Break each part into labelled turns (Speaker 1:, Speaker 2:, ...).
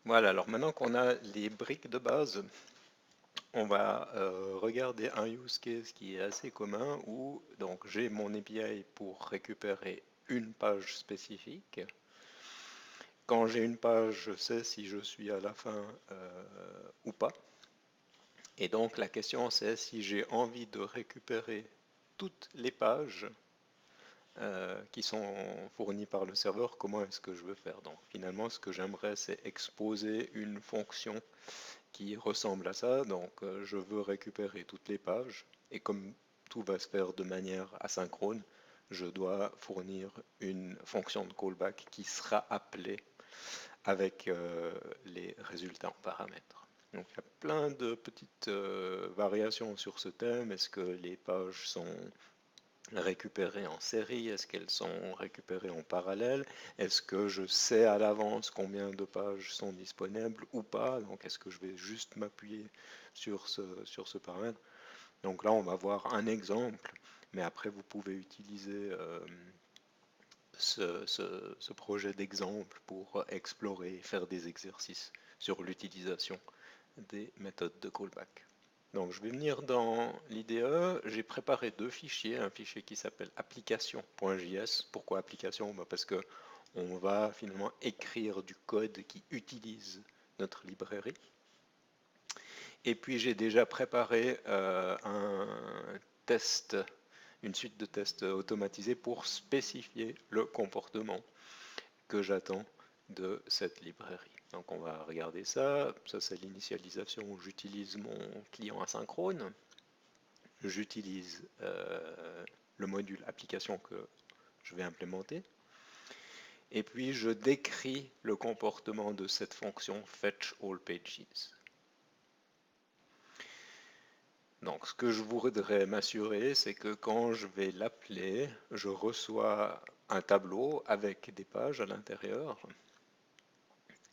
Speaker 1: Voilà, alors maintenant qu'on a les briques de base, on va regarder un use case qui est assez commun où donc j'ai mon API pour récupérer une page spécifique. Quand j'ai une page, je sais si je suis à la fin ou pas. Et donc la question c'est si j'ai envie de récupérer toutes les pages qui sont fournies par le serveur, comment est-ce que je veux faire? Donc finalement ce que j'aimerais c'est exposer une fonction qui ressemble à ça. Donc je veux récupérer toutes les pages et comme tout va se faire de manière asynchrone, je dois fournir une fonction de callback qui sera appelée avec les résultats en paramètres. Donc il y a plein de petites variations sur ce thème. Est-ce que les pages sont récupérées en série? Est-ce qu'elles sont récupérées en parallèle? Est-ce que je sais à l'avance combien de pages sont disponibles ou pas? Donc est-ce que je vais juste m'appuyer sur ce paramètre? Donc là, on va voir un exemple, mais après, vous pouvez utiliser ce projet d'exemple pour explorer et faire des exercices sur l'utilisation des méthodes de callback. Donc je vais venir dans l'IDE, j'ai préparé deux fichiers, un fichier qui s'appelle application.js. Pourquoi application? Parce que on va finalement écrire du code qui utilise notre librairie. Et puis j'ai déjà préparé un test, une suite de tests automatisés pour spécifier le comportement que j'attends de cette librairie. Donc on va regarder ça. Ça c'est l'initialisation où j'utilise mon client asynchrone. J'utilise le module application que je vais implémenter. Et puis je décris le comportement de cette fonction fetch all pages. Donc ce que je voudrais m'assurer, c'est que quand je vais l'appeler, je reçois un tableau avec des pages à l'intérieur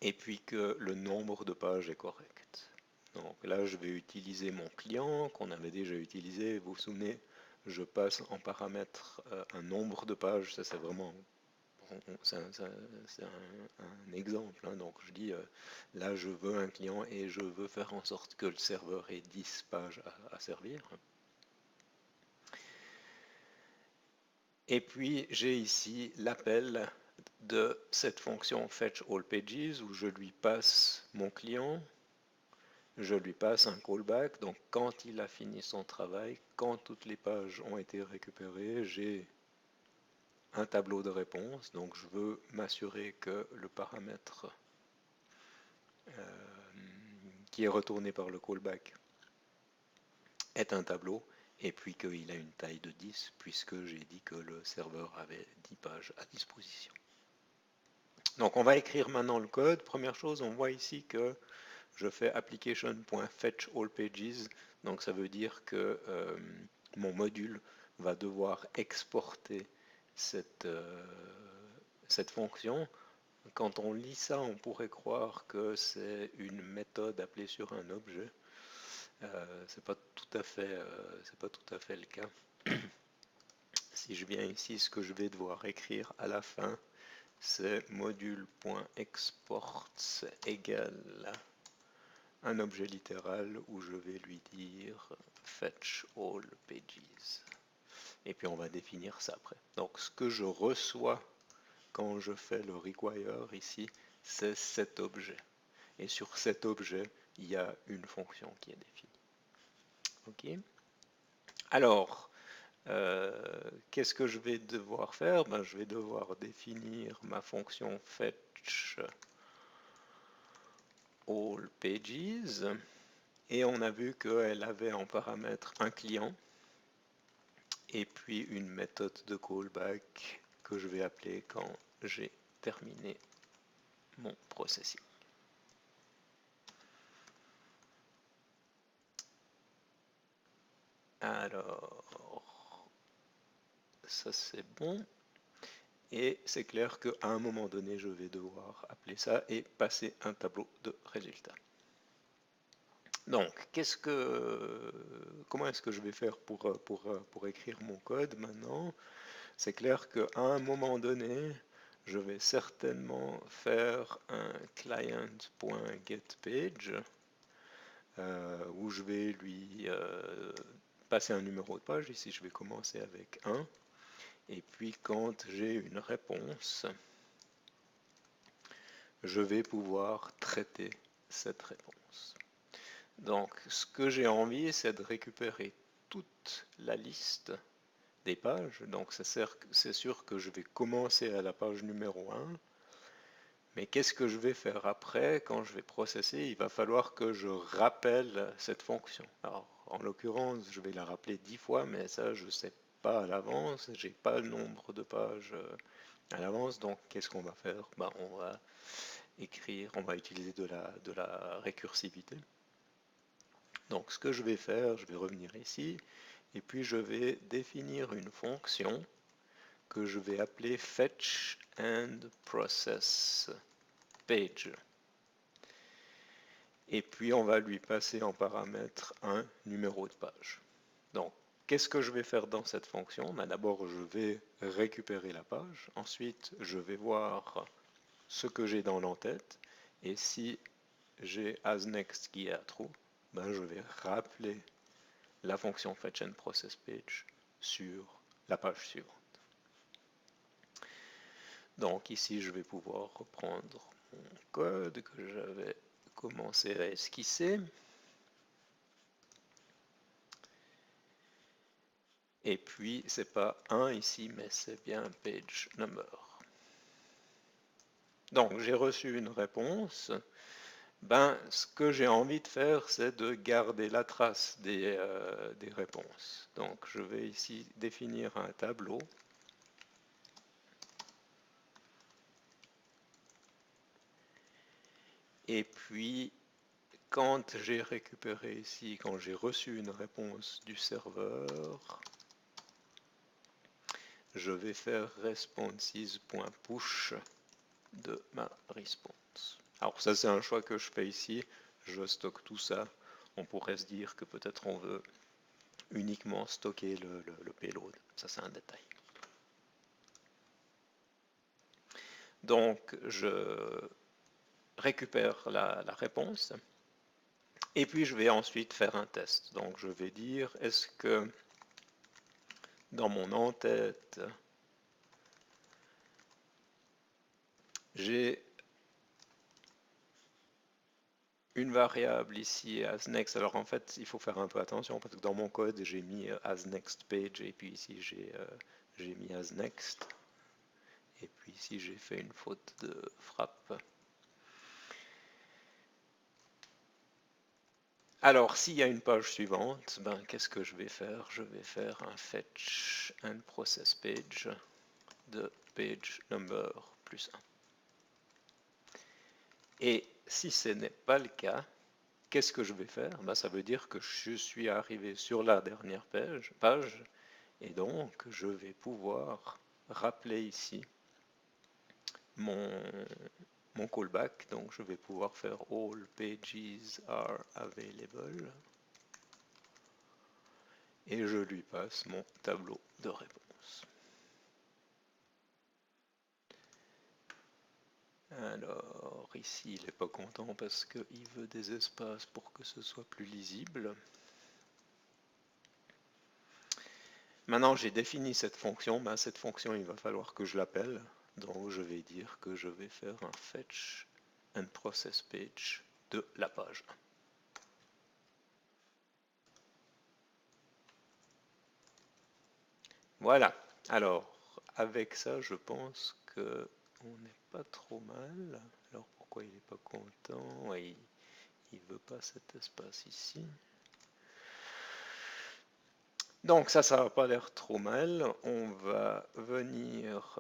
Speaker 1: et puis que le nombre de pages est correct. Donc là, je vais utiliser mon client qu'on avait déjà utilisé. Vous vous souvenez, je passe en paramètre un nombre de pages. Ça, c'est vraiment c'est un exemple. Hein. Donc je dis, là, je veux un client et je veux faire en sorte que le serveur ait 10 pages à servir. Et puis j'ai ici l'appel de cette fonction fetch all pages où je lui passe mon client, je lui passe un callback. Donc quand il a fini son travail, quand toutes les pages ont été récupérées, j'ai un tableau de réponse. Donc je veux m'assurer que le paramètre qui est retourné par le callback est un tableau et puis qu'il a une taille de 10 puisque j'ai dit que le serveur avait 10 pages à disposition. Donc on va écrire maintenant le code. Première chose, on voit ici que je fais application.fetchAllPages. Donc ça veut dire que mon module va devoir exporter cette fonction. Quand on lit ça, on pourrait croire que c'est une méthode appelée sur un objet. C'est pas c'est pas tout à fait le cas. Si je viens ici, ce que je vais devoir écrire à la fin, c'est module.export égale un objet littéral où je vais lui dire fetch all pages. Et puis on va définir ça après. Donc ce que je reçois quand je fais le require ici, c'est cet objet. Et sur cet objet, il y a une fonction qui est définie. Ok. Alors, qu'est-ce que je vais devoir faire? Je vais devoir définir ma fonction fetch all pages et on a vu qu'elle avait en paramètre un client et puis une méthode de callback que je vais appeler quand j'ai terminé mon processing. Alors, ça c'est bon. Et c'est clair qu'à un moment donné, je vais devoir appeler ça et passer un tableau de résultats. Donc, comment est-ce que je vais faire pour écrire mon code maintenant? C'est clair qu'à un moment donné, je vais certainement faire un client.getPage où je vais lui passer un numéro de page. Ici, je vais commencer avec 1. Et puis, quand j'ai une réponse, je vais pouvoir traiter cette réponse. Donc, ce que j'ai envie, c'est de récupérer toute la liste des pages. Donc, c'est sûr que je vais commencer à la page numéro 1. Mais qu'est-ce que je vais faire après quand je vais processer? Il va falloir que je rappelle cette fonction. Alors, en l'occurrence, je vais la rappeler 10 fois, mais ça, je ne sais pas à l'avance. Je n'ai pas le nombre de pages à l'avance. Donc, qu'est-ce qu'on va faire? Ben, on va écrire, on va utiliser de la récursivité. Donc, ce que je vais faire, je vais revenir ici, et puis je vais définir une fonction que je vais appeler fetch and process page. Et puis on va lui passer en paramètre un numéro de page. Donc, qu'est-ce que je vais faire dans cette fonction? Ben, d'abord, je vais récupérer la page. Ensuite, je vais voir ce que j'ai dans l'entête. Et si j'ai asNext qui est à true, ben, je vais rappeler la fonction fetch and process page sur la page suivante. Donc ici, je vais pouvoir reprendre mon code que j'avais commencé à esquisser. Et puis, c'est pas 1 ici, mais c'est bien page number. Donc, j'ai reçu une réponse. Ben, ce que j'ai envie de faire, c'est de garder la trace des réponses. Donc, je vais ici définir un tableau. Et puis, quand j'ai récupéré ici, quand j'ai reçu une réponse du serveur, je vais faire responses.push de ma response. Alors ça, c'est un choix que je fais ici. Je stocke tout ça. On pourrait se dire que peut-être on veut uniquement stocker le payload. Ça, c'est un détail. Donc, je récupère la réponse. Et puis, je vais ensuite faire un test. Donc, je vais dire, est-ce que dans mon en-tête, j'ai une variable ici asNext. Alors en fait, il faut faire un peu attention parce que dans mon code, j'ai mis asNextPage et puis ici j'ai mis asNext. Et puis ici, j'ai fait une faute de frappe. Alors, s'il y a une page suivante, ben, qu'est-ce que je vais faire? Je vais faire un fetch and process page de page number plus 1. Et si ce n'est pas le cas, qu'est-ce que je vais faire? Ben, ça veut dire que je suis arrivé sur la dernière page et donc je vais pouvoir rappeler ici mon callback. Donc je vais pouvoir faire all pages are available et je lui passe mon tableau de réponse. Alors ici il n'est pas content parce qu'il veut des espaces pour que ce soit plus lisible. Maintenant j'ai défini cette fonction, ben, cette fonction il va falloir que je l'appelle. Donc je vais dire que je vais faire un fetch and process page de la page 1. Voilà. Alors, avec ça, je pense que on n'est pas trop mal. Alors, pourquoi il n'est pas content? Ouais, il veut pas cet espace ici. Donc ça va pas l'air trop mal. On va venir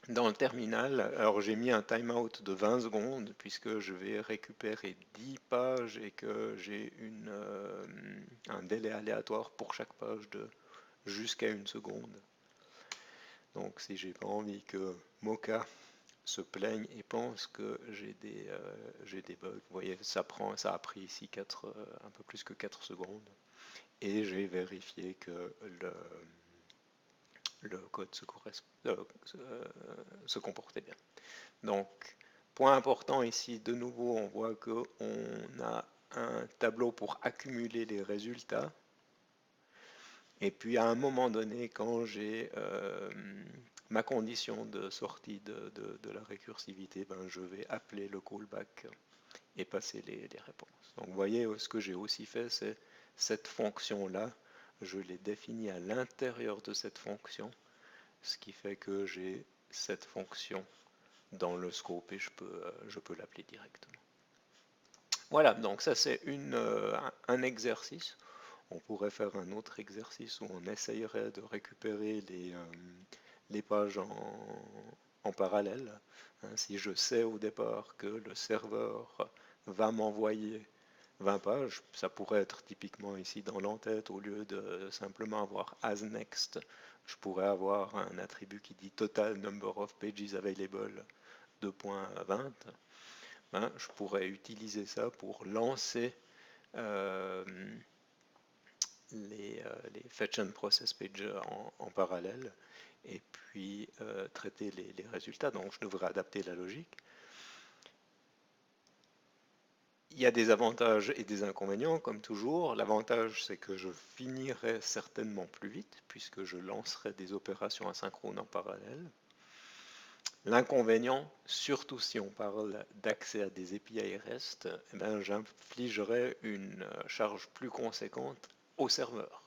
Speaker 1: dans le terminal. Alors j'ai mis un timeout de 20 secondes puisque je vais récupérer 10 pages et que j'ai un délai aléatoire pour chaque page de jusqu'à 1 seconde. Donc si j'ai pas envie que Mocha se plaigne et pense que j'ai des bugs, vous voyez, ça a pris ici un peu plus que 4 secondes. Et j'ai vérifié que le code se comportait bien. Donc, point important ici, de nouveau, on voit qu'on a un tableau pour accumuler les résultats. Et puis à un moment donné, quand j'ai ma condition de sortie de la récursivité, ben, je vais appeler le callback et passer les réponses. Donc vous voyez, ce que j'ai aussi fait, c'est cette fonction-là, je l'ai définie à l'intérieur de cette fonction, ce qui fait que j'ai cette fonction dans le scope et je peux l'appeler directement. Voilà, donc ça c'est un exercice. On pourrait faire un autre exercice où on essayerait de récupérer les pages en parallèle. Si je sais au départ que le serveur va m'envoyer 20 pages, ça pourrait être typiquement ici dans l'entête, au lieu de simplement avoir as next, je pourrais avoir un attribut qui dit total number of pages available 2.20. Je pourrais utiliser ça pour lancer euh, les fetch and process pages en parallèle et puis traiter les résultats. Donc je devrais adapter la logique. Il y a des avantages et des inconvénients, comme toujours. L'avantage, c'est que je finirai certainement plus vite, puisque je lancerai des opérations asynchrones en parallèle. L'inconvénient, surtout si on parle d'accès à des API REST, eh ben, j'infligerai une charge plus conséquente au serveur.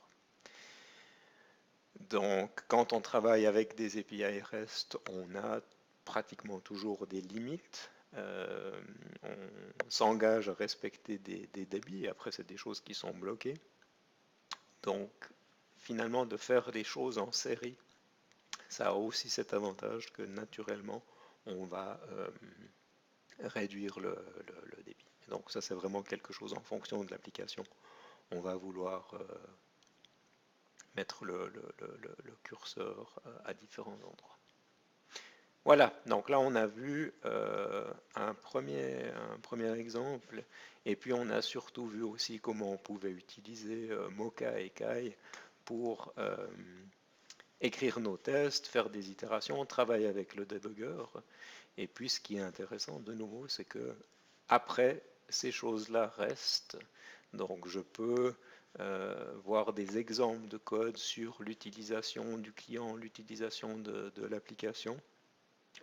Speaker 1: Donc, quand on travaille avec des API REST, on a pratiquement toujours des limites. On s'engage à respecter des débits, et après, c'est des choses qui sont bloquées. Donc, finalement, de faire des choses en série, ça a aussi cet avantage que naturellement, on va réduire le débit. Donc, ça, c'est vraiment quelque chose en fonction de l'application. On va vouloir mettre le curseur à différents endroits. Voilà, donc là on a vu un premier exemple, et puis on a surtout vu aussi comment on pouvait utiliser Mocha et Kai pour écrire nos tests, faire des itérations, travailler avec le debugger. Et puis ce qui est intéressant de nouveau, c'est que après ces choses-là restent, donc je peux voir des exemples de code sur l'utilisation du client, l'utilisation de l'application.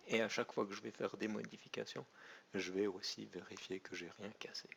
Speaker 1: Et à chaque fois que je vais faire des modifications, je vais aussi vérifier que j'ai rien cassé.